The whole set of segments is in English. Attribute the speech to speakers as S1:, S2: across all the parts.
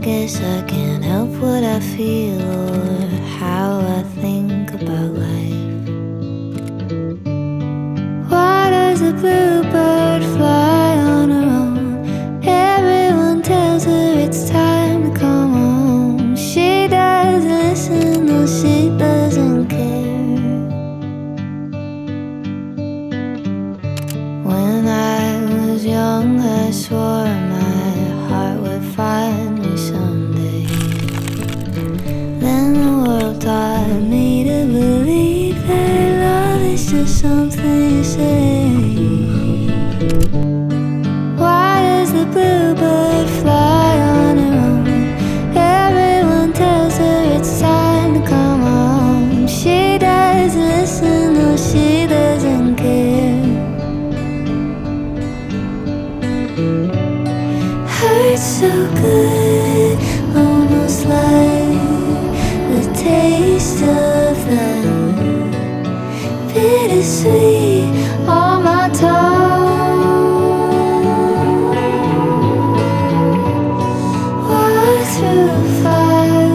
S1: guess I can't help what I feel or how I think about life. Why does a bluebird fly on her own? Everyone tells her it's time to come home. She doesn't listen, no, she doesn't care. When I was young, I swore my heart would find me someday. Then the world taught me to believe that love is just something you say. Why does the bluebird fly on her own? Everyone tells her it's time to come home. She doesn't listen, no, she doesn't care. Hurts so good, almost like the taste of love. Bittersweet on my tongue. Walk through fire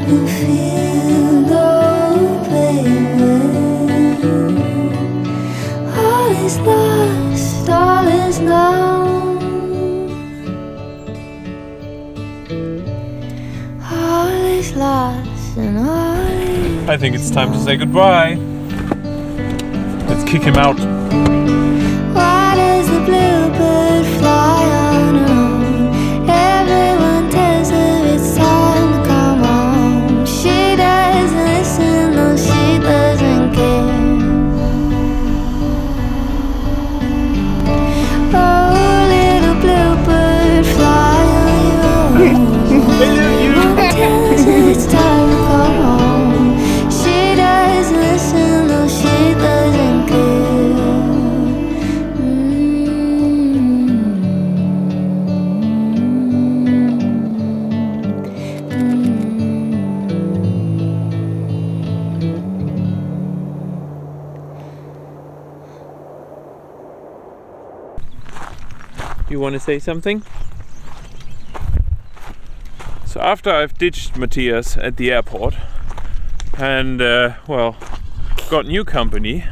S1: and feel no pain. All is lost, all is known. All is lost and all is
S2: I think it's time to say goodbye. Let's kick him out.
S1: Why does the bluebird fly on her own? Everyone tells her it's time to come home. She doesn't listen, no, she doesn't care. Oh, little bluebird, fly on your own. Everyone tells her it's time to come home. She doesn't listen, no, she doesn't care.
S2: You want to say something? So after I've ditched Matthias at the airport and well, got new company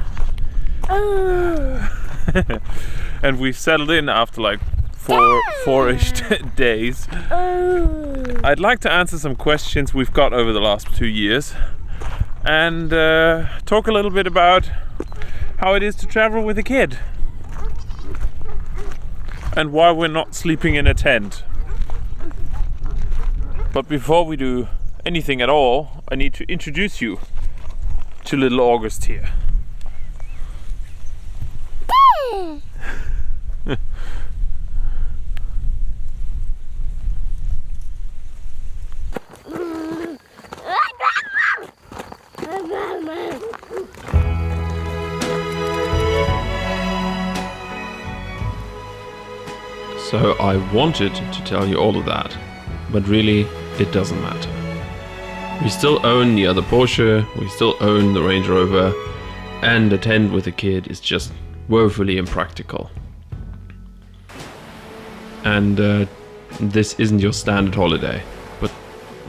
S2: and we've settled in after like four-ish days, I'd like to answer some questions we've got over the last 2 years and talk a little bit about how it is to travel with a kid and why we're not sleeping in a tent. But before we do anything at all, I need to introduce you to little August here.
S3: So I wanted to tell you all of that, but really it doesn't matter. We still own the other Porsche, we still own the Range Rover, and a tent with a kid is just woefully impractical. And this isn't your standard holiday, but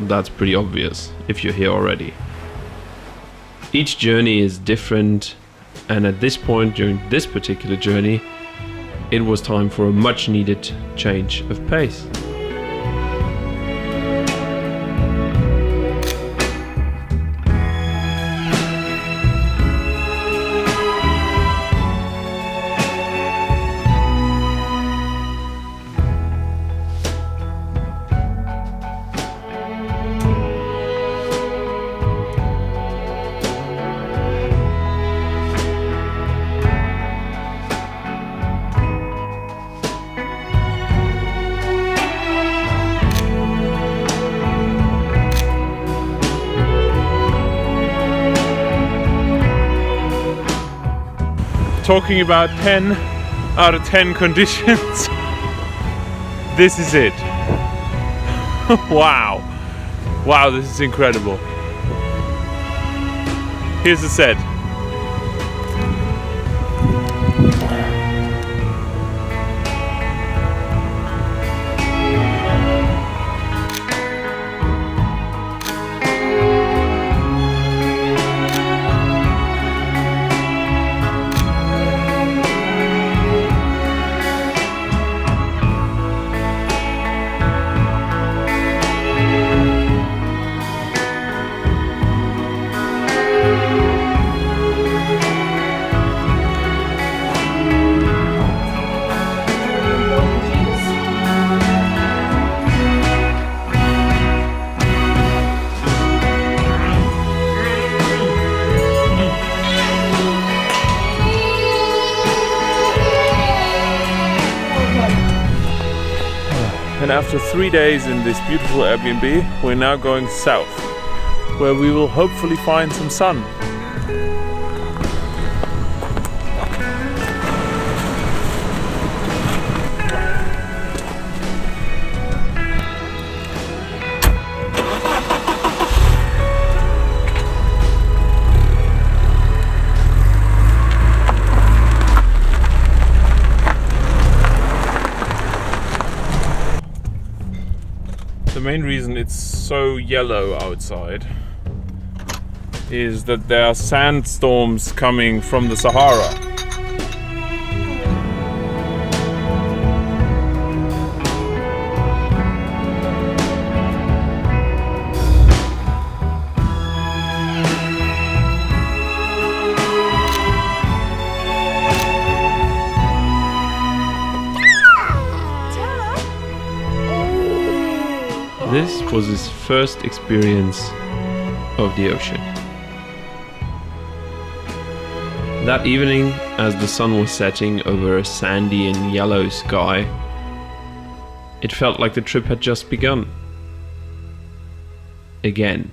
S3: that's pretty obvious if you're here already. Each journey is different, and at this point during this particular journey, it was time for a much needed change of pace.
S2: Talking about 10 out of 10 conditions, this is it. Wow, this is incredible. Here's the set. And after 3 days in this beautiful Airbnb, we're now going south, where we will hopefully find some sun. The main reason it's so yellow outside is that there are sandstorms coming from the Sahara.
S3: This was his first experience of the ocean. That evening, as the sun was setting over a sandy and yellow sky, it felt like the trip had just begun. Again.